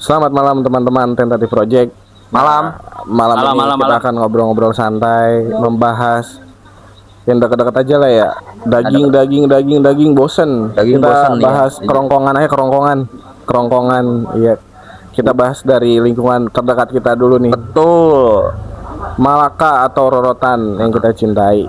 Selamat malam teman-teman Tentative Project. Malam. Malam ini kita akan ngobrol-ngobrol santai, membahas yang dekat-dekat aja lah ya. Daging bosen. Daging kita bosen, bahas iya. kerongkongan aja, kerongkongan. Iya. Kita bahas dari lingkungan terdekat kita dulu nih. Betul. Malaka atau Rorotan yang kita cintai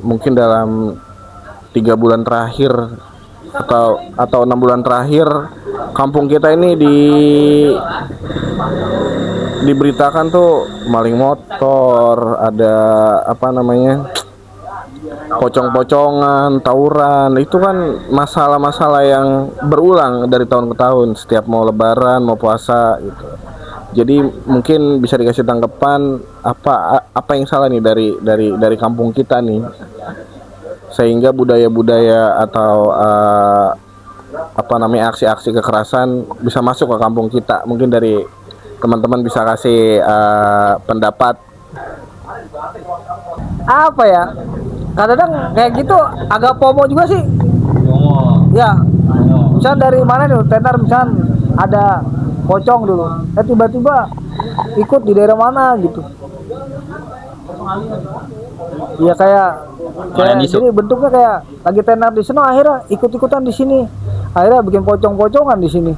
mungkin dalam 3 bulan terakhir atau 6 bulan terakhir, kampung kita ini diberitakan tuh maling motor, ada pocong-pocongan, tawuran. Itu kan masalah-masalah yang berulang dari tahun ke tahun, setiap mau lebaran, mau puasa gitu. Jadi mungkin bisa dikasih tanggapan apa yang salah nih dari kampung kita nih, sehingga budaya-budaya atau aksi-aksi kekerasan bisa masuk ke kampung kita. Mungkin dari teman-teman bisa kasih pendapat. Apa ya, kadang kayak gitu agak FOMO juga sih ya. Misal dari mana nih tenar, misal ada pocong dulu, tiba-tiba ikut di daerah mana gitu ya, kayak jadi bentuknya kayak lagi tenar di sana, akhirnya ikut-ikutan di sini, akhirnya bikin pocong-pocongan di sini,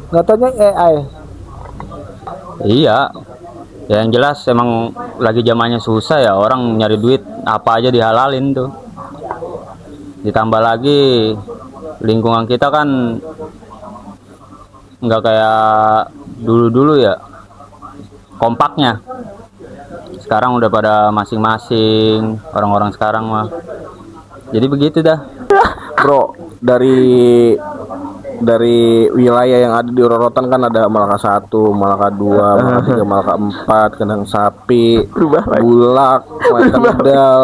nggak taunya AI. Iya. Ya, yang jelas emang lagi zamannya susah ya, orang nyari duit apa aja dihalalin tuh. Ditambah lagi lingkungan kita kan nggak kayak dulu-dulu ya, kompaknya. Sekarang udah pada masing-masing orang-orang sekarang mah. Jadi begitu dah. Bro, dari wilayah yang ada di Rorotan kan ada Malaka 1, Malaka 2, Malaka 3, Malaka 4, Kandang Sapi, Bulak, Medal,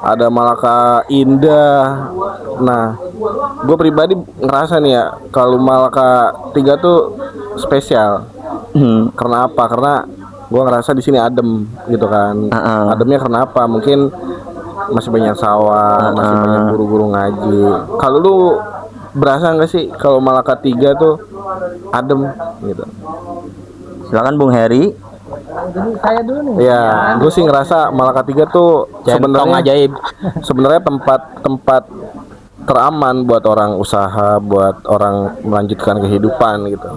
ada Malaka Indah. Nah, gue pribadi ngerasa nih ya, kalau Malaka 3 tuh spesial. Karena apa? Karena gue ngerasa di sini adem gitu kan. Ademnya karena apa? Mungkin masih banyak sawah, masih banyak guru-guru ngaji. Kalau lu berasa nggak sih kalau Malaka 3 tuh adem gitu? Silakan Bung Heri. Jadi saya dulu nih Ya, gue sih ngerasa Malaka 3 tuh Centong ajaib. sebenarnya tempat teraman buat orang usaha, buat orang melanjutkan kehidupan gitu.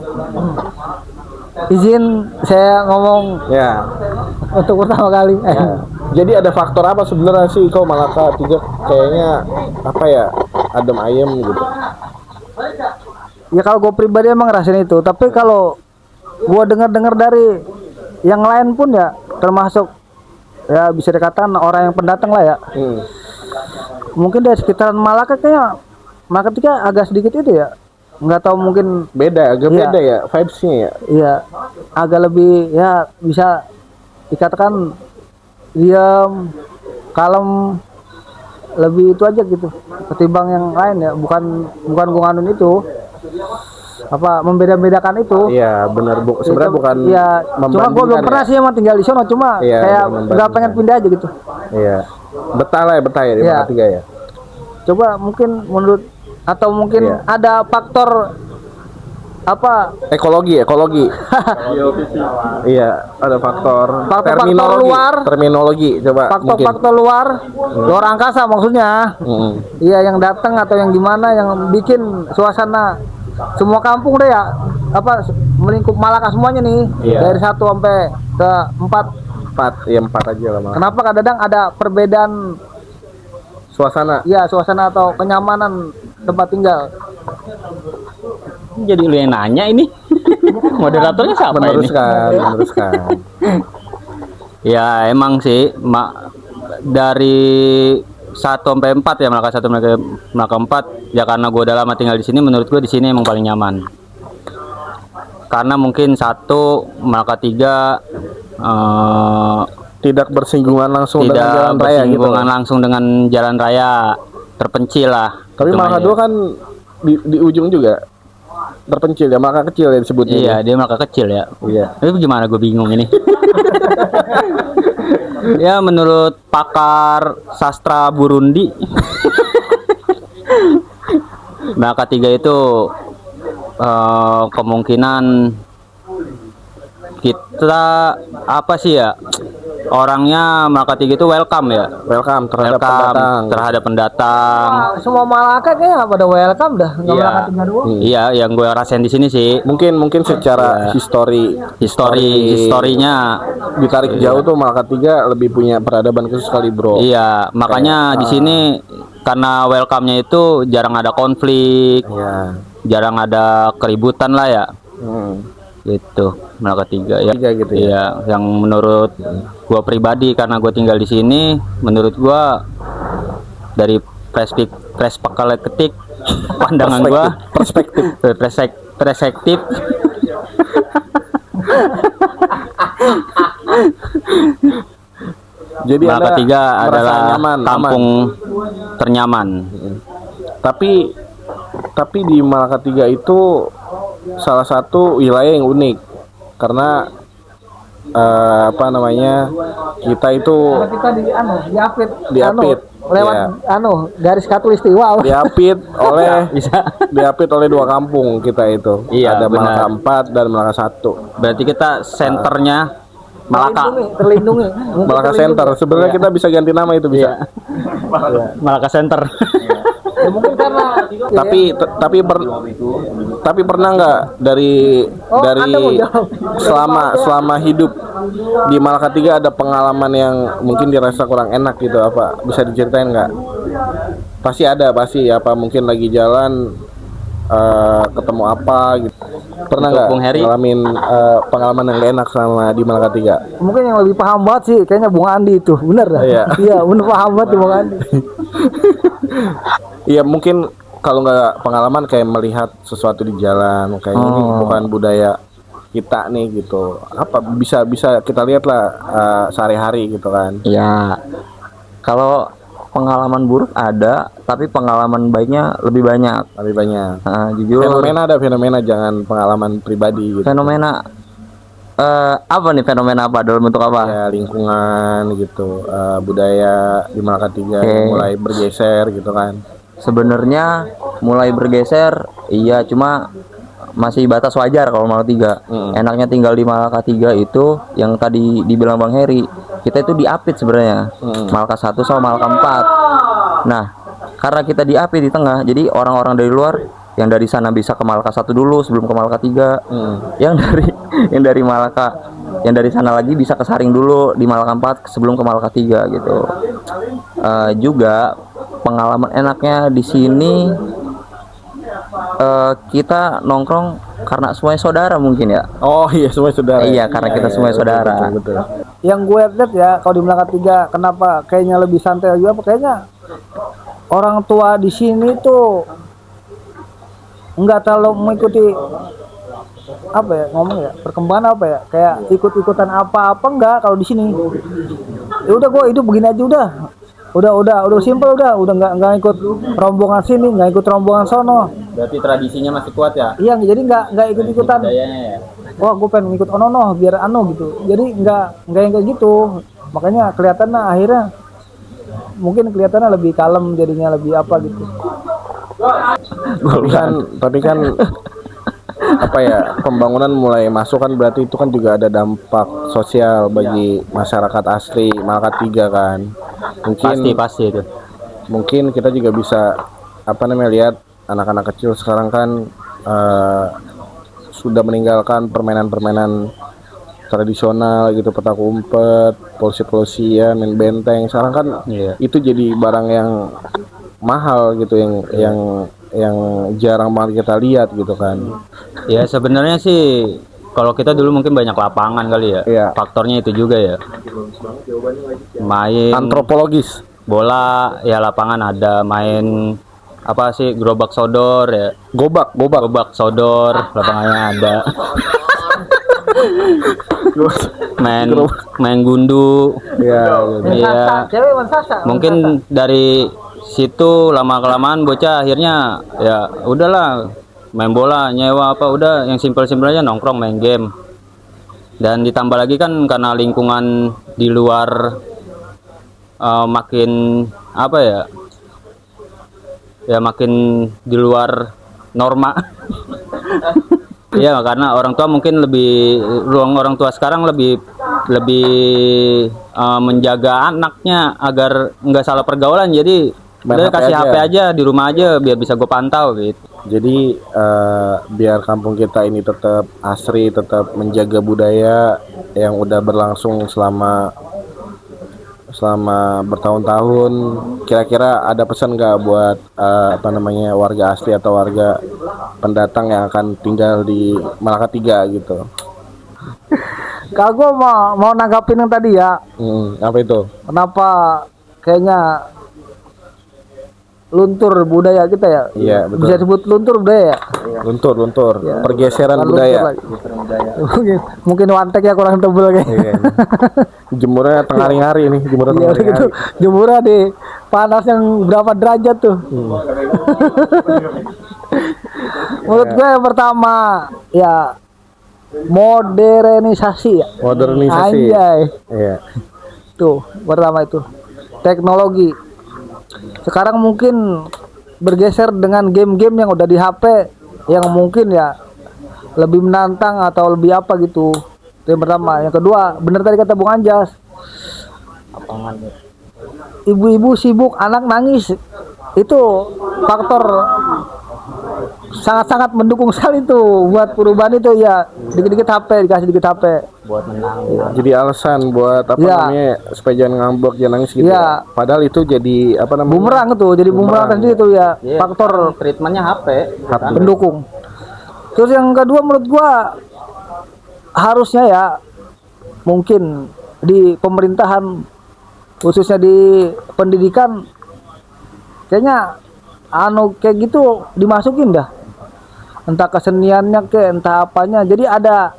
Izin saya ngomong Ya. untuk pertama kali. Jadi ada faktor apa sebenarnya sih kok Malaka 3 kayaknya adem ayem gitu? Ya kalau gue pribadi emang ngerasain itu, tapi kalau gue dengar dari yang lain pun ya, termasuk ya bisa dikatakan orang yang pendatang lah ya. Mungkin dari sekitaran Malaka, kayaknya Malaka 3 agak sedikit itu ya, nggak tahu, mungkin beda ya vibes-nya ya. Iya, agak lebih ya bisa dikatakan diam, kalem, lebih itu aja gitu ketimbang yang lain ya. Bukan gue nganun itu membeda-bedakan itu. Iya benar, sebenarnya bukan. Iya, cuma gue belum pernah sih emang tinggal di sana, cuma kayak nggak pengen pindah aja gitu. Iya, betah ya di Malaka 3 ya. Coba mungkin menurut, atau mungkin ada faktor ekologi. Iya, ada faktor terminologi coba. Faktor luar angkasa maksudnya. Iya, yang datang atau yang gimana yang bikin suasana semua kampung deh ya, melingkup Malaka semuanya nih. Dari 1 sampai ke 4 ya 4 aja lah. Kenapa kadang ada perbedaan suasana? Iya, suasana atau kenyamanan tempat tinggal. Jadi lu yang nanya ini. Moderatornya siapa meneruskan. Ya emang sih dari 1 sampai 4 ya, Malaka 1 Malaka 4 ya, karena gue udah lama tinggal di sini, menurut gue di sini emang paling nyaman. Karena mungkin 1 Malaka 3 tidak bersinggungan langsung dengan jalan raya gitu. Langsung dengan jalan raya, terpencil lah. Tapi Malaka 2 kan di ujung juga terpencil ya, Malaka kecil ya disebutnya. Iya, dia Malaka kecil ya. Iya. Tapi gimana, gue bingung ini. Ya menurut pakar sastra Burundi, Malaka 3 itu kemungkinan kita apa sih ya, orangnya Malaka Tiga itu welcome ya, welcome terhadap welcome pendatang. terhadap pendatang. Semua Malaka kayaknya pada welcome dah, nggak Iya, Malaka Tiga doang. iya, yang gue rasain di sini sih Mungkin secara historinya. ditarik jauh tuh Malaka Tiga lebih punya peradaban khusus kali bro. Iya, makanya di sini karena welcome-nya itu jarang ada konflik, Iya. jarang ada keributan lah ya. Gitu, Malaka Tiga ya. Tiga gitu ya. Iya, yang menurut gua pribadi karena gua tinggal di sini, menurut gua dari perspektif pandangan gua perspektif Jadi Malaka Anda Tiga merasa adalah nyaman, kampung ternyaman. Tapi di Malaka Tiga itu salah satu wilayah yang unik karena apa namanya, kita itu Karena kita diapit Diapit, lewat iya. garis khatulistiwa. diapit oleh dua kampung kita itu. Iya, Ada benar. Malaka 4 dan Malaka 1. Berarti kita senternya Malaka. terlindungi. Malaka Center. Sebenarnya kita bisa ganti nama itu bisa. Malaka Center. Ya, mungkin karena Tapi pernah nggak dari Anda mau jawab? selama hidup di Malaka 3 ada pengalaman yang mungkin dirasa kurang enak gitu, apa bisa diceritain nggak? Pasti ada, pasti apa mungkin lagi jalan ketemu apa gitu. Pernah nggak Bung Heri? ngalamin pengalaman yang gak enak sama di Malaka 3? mungkin yang lebih paham banget sih kayaknya Bung Andi itu, bener dah. Iya. Iya, bener paham banget tuh Bung Andi. Iya, mungkin kalau nggak pengalaman kayak melihat sesuatu di jalan kayak ini bukan budaya kita nih gitu, apa bisa kita lihat lah sehari-hari gitu kan. Ya, kalau pengalaman buruk ada, tapi pengalaman baiknya lebih banyak. Lebih banyak Jujur, fenomena, jangan pengalaman pribadi gitu. fenomena apa nih, fenomena apa dalam bentuk apa? Ya lingkungan gitu, budaya di Malaka 3 Oke. mulai bergeser gitu kan. Sebenarnya mulai bergeser, iya, cuma masih batas wajar kalau Malaka 3. Enaknya tinggal di Malaka 3 itu yang tadi dibilang Bang Heri, kita itu diapit sebenarnya. Malaka 1 sama Malaka 4. Nah, karena kita diapit di tengah, jadi orang-orang dari luar yang dari sana bisa ke Malaka 1 dulu sebelum ke Malaka 3. Yang dari Malaka, yang dari sana lagi bisa ke Saring dulu di Malaka 4 sebelum ke Malaka 3 gitu. Juga pengalaman enaknya di sini, kita nongkrong karena semuanya saudara mungkin ya. Oh iya, semua saudara. Iya, karena kita semua saudara. Betul. Yang gue lihat ya kalau di Malaka 3 kenapa kayaknya lebih santai juga, apa kayaknya orang tua di sini tuh nggak terlalu mengikuti apa ya ngomong ya, perkembangan apa ya, kayak ikut-ikutan apa-apa enggak kalau di sini. Ya udah gue hidup begini aja udah simpel, udah nggak ikut rombongan sini, nggak ikut rombongan sono. Berarti tradisinya masih kuat ya? Iya, jadi nggak ikut-ikutan. Budayanya ya. Wah, gue pengen ikut ono biar gitu. Jadi nggak yang kayak gitu. Makanya kelihatannya akhirnya mungkin kelihatannya lebih kalem, jadinya lebih apa gitu. Tapi kan apa ya, pembangunan mulai masuk kan, berarti itu kan juga ada dampak sosial bagi masyarakat asli Malaka 3 kan. Mungkin Pasti itu. mungkin kita juga bisa apa namanya, lihat anak-anak kecil sekarang kan sudah meninggalkan permainan-permainan tradisional gitu, petak umpet, polisi-polisian, main benteng. Sekarang kan itu jadi barang yang mahal gitu, yang jarang banget kita lihat gitu kan. Ya sebenarnya sih kalau kita dulu mungkin banyak lapangan kali ya. Iya. Faktornya itu juga ya. Main Antropologis. bola ya, lapangan ada, main apa sih, gerobak sodor ya. Gobak. Gerobak sodor, lapangannya ada. main gundu. Ya, Iya. Cewek mansasa. Mungkin dari situ lama kelamaan bocah akhirnya ya udahlah, main bola, nyewa apa, udah yang simpel-simpel aja, nongkrong, main game. Dan ditambah lagi kan karena lingkungan di luar makin apa ya makin di luar norma Iya, karena orang tua mungkin lebih orang tua sekarang lebih lebih menjaga anaknya agar nggak salah pergaulan. Jadi Main udah HP kasih aja. HP aja di rumah aja biar bisa gue pantau gitu. Jadi biar kampung kita ini tetap asri, tetap menjaga budaya yang udah berlangsung selama bertahun-tahun. Kira-kira ada pesan nggak buat warga asli atau warga pendatang yang akan tinggal di Malaka Tiga gitu? Kalau gue mau nanggapin yang tadi ya, Apa itu? kenapa kayaknya luntur budaya kita ya? Iya, betul. Bisa disebut luntur budaya ya? Luntur, Ya. pergeseran Bukan budaya. luntur lagi. Mungkin wantek ya kurang tebel kayak. Iya. Jemurnya tengah hari nih, jemurnya Iya tengah gitu. hari. Jemuran di panas yang berapa derajat tuh? Menurut gue yang pertama ya modernisasi ya. Modernisasi. Anjay. Iya. Tuh, pertama itu. Teknologi. Sekarang mungkin bergeser dengan game-game yang udah di HP yang mungkin ya lebih menantang atau lebih apa gitu. Itu yang pertama. Yang kedua, bener tadi kata Bung Anjas. Ibu-ibu sibuk, anak nangis. Itu faktor sangat-sangat mendukung sekali tuh buat perubahan itu ya. Dikit-dikit HP, dikasih dikit HP. Jadi alasan buat Iya. supaya jangan ngambek, jangan nangis gitu. Iya. Ya. Padahal itu jadi Bumerang tuh, jadi bumerang tadi itu ya. Faktor Treatmentnya HP. pendukung. Terus yang kedua menurut gua harusnya ya mungkin di pemerintahan khususnya di pendidikan kayaknya kayak gitu dimasukin dah. Entah keseniannya entah apanya. Jadi ada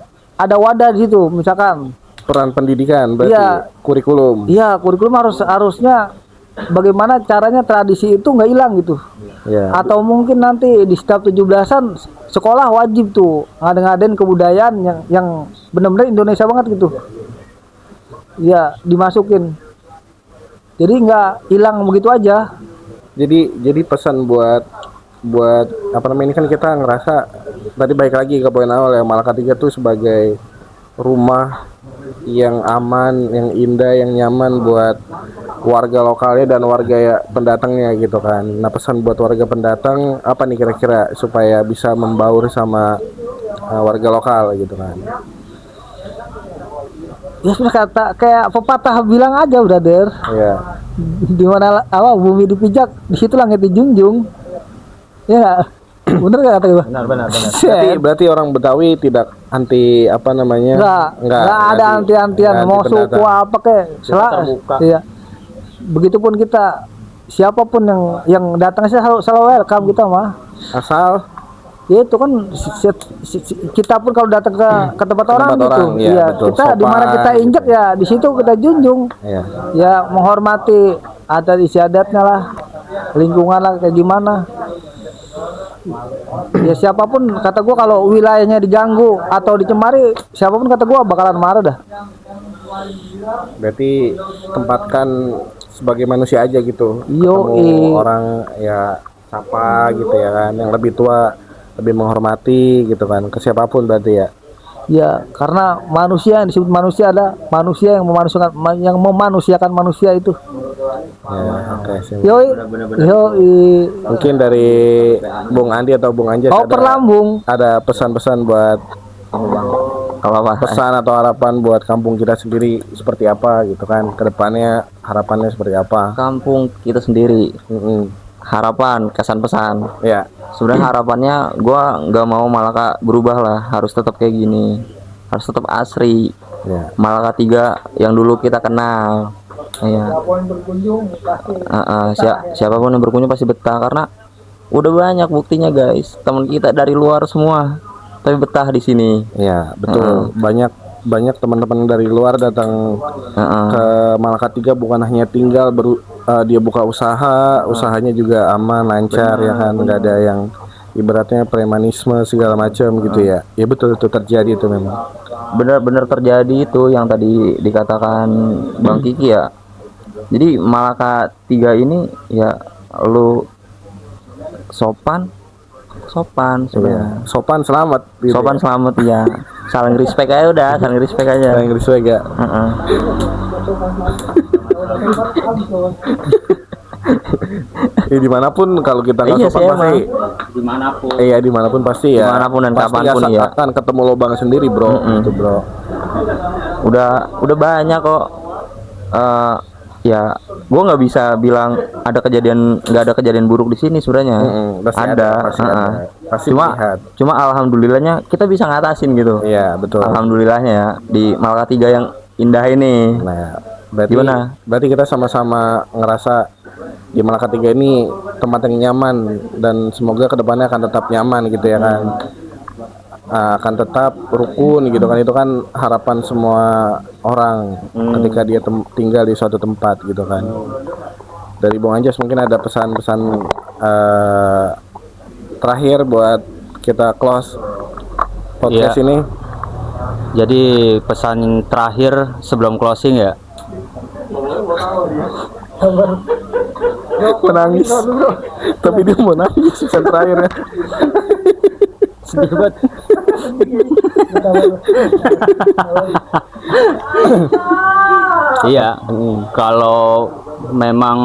wadah di situ misalkan. peran pendidikan berarti Iya. kurikulum. Iya, kurikulum harusnya bagaimana caranya tradisi itu nggak hilang gitu. Ya. Atau mungkin nanti di setiap 17-an sekolah wajib tuh ngadain kebudayaan yang benar-benar Indonesia banget gitu. Ya, dimasukin. Jadi nggak hilang begitu aja. Jadi pesan buat ini kan kita ngerasa tadi baik lagi ke poin awal ya, Malaka Tiga tuh sebagai rumah yang aman, yang indah, yang nyaman buat warga lokalnya dan warga ya pendatangnya gitu kan. Nah, pesan buat warga pendatang apa nih kira-kira supaya bisa membaur sama warga lokal gitu kan. Ya sudah kayak pepatah bilang aja, brother. Iya. Di mana bumi dipijak, di situ langit dijunjung. Ya nggak? Bener nggak kata gue? Benar. Berarti orang Betawi tidak anti Nggak ada anti-antian mau suku apa kayak terbuka. iya. Begitupun kita siapapun yang datang selalu welcome kita mah. asal Ya itu kan kita pun kalau datang ke tempat orang gitu. orang, iya, Iya, betul. kita di mana Sopan, kita injak ya di situ kita junjung. ya. Ya menghormati adat istiadatnya lah, lingkungan lah kayak gimana. Ya siapapun kata gua kalau wilayahnya diganggu atau dicemari, siapapun kata gua bakalan marah dah. Berarti tempatkan sebagai manusia aja gitu. Yo, Ketemu orang ya sapa gitu ya kan, yang lebih tua lebih menghormati gitu kan ke siapapun berarti ya. Ya karena manusia yang disebut manusia adalah manusia yang memanusiakan manusia itu. Ya, oke sih. Yoi. Mungkin dari Bung Andi atau Bung Anjas Perlambung. ada pesan-pesan buat Kalau apa? pesan atau harapan buat kampung kita sendiri seperti apa gitu kan, kedepannya harapannya seperti apa. Kampung kita sendiri. Harapan, kesan pesan. Ya. Sebenarnya harapannya gua nggak mau Malaka berubah lah, harus tetap kayak gini, harus tetap asri. Ya. Malaka Tiga yang dulu kita kenal. Iya. Siapapun yang berkunjung pasti betah karena udah banyak buktinya guys. Teman kita dari luar semua tapi betah di sini. Ya, betul. Banyak teman-teman dari luar datang ke Malaka Tiga bukan hanya tinggal dia buka usahanya juga aman, lancar ya kan, nggak ada yang ibaratnya premanisme segala macam gitu ya. Ya betul itu terjadi itu memang. Benar-benar terjadi itu yang tadi dikatakan Bang Kiki ya. Jadi Malaka Tiga ini ya lu sopan, sopan Iya. sebenarnya. Sopan selamat gitu Sopan ya. selamat ya. Saling respect aja udah, saling respect aja. Yang respect ya. Heeh. Dimanapun kalau kita nggak Iya sopan sih, pasti Dimanapun. iya dimanapun pasti ya Dimanapun dan pasti kapanpun ya. akan ketemu lubang sendiri bro gitu bro. Udah banyak kok. Ya, gua nggak bisa bilang nggak ada kejadian buruk di sini sebenarnya. Pasti Ada, pasti ada. heeh. Pasti Cuma lihat. cuma alhamdulillahnya kita bisa ngatasin gitu. Iya betul. Alhamdulillahnya ya di Malaka 3 yang indah ini. Nah, berarti Gimana? berarti kita sama-sama ngerasa di Malaka 3 ini tempat yang nyaman dan semoga kedepannya akan tetap nyaman gitu ya kan. Akan tetap rukun gitu kan, itu kan harapan semua orang ketika dia tinggal di suatu tempat gitu kan. Dari Bung Anjas mungkin ada pesan-pesan terakhir buat kita close podcast Iya. ini. Jadi pesan terakhir sebelum closing ya. Menangis tapi dia mau nangis pesan terakhir ya. Sedih banget. Iya, kalau memang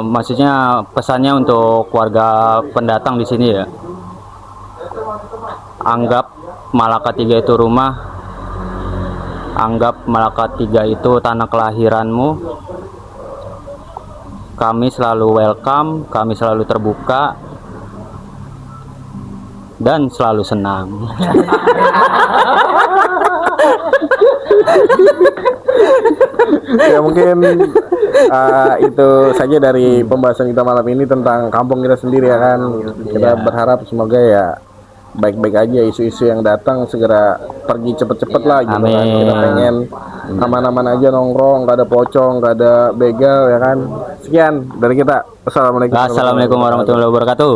maksudnya pesannya untuk warga pendatang di sini ya. Anggap Malaka 3 itu rumah. Anggap Malaka 3 itu tanah kelahiranmu. Kami selalu welcome, kami selalu terbuka dan selalu senang. Ya mungkin itu saja dari pembahasan kita malam ini tentang kampung kita sendiri ya kan. Kita berharap semoga ya baik-baik aja, isu-isu yang datang segera pergi cepet-cepet lah gitu kan. Amin. Kita pengen aman-aman aja nongkrong, nggak ada pocong, nggak ada begal ya kan. Sekian dari kita. Assalamualaikum Assalamualaikum warahmatullahi wabarakatuh.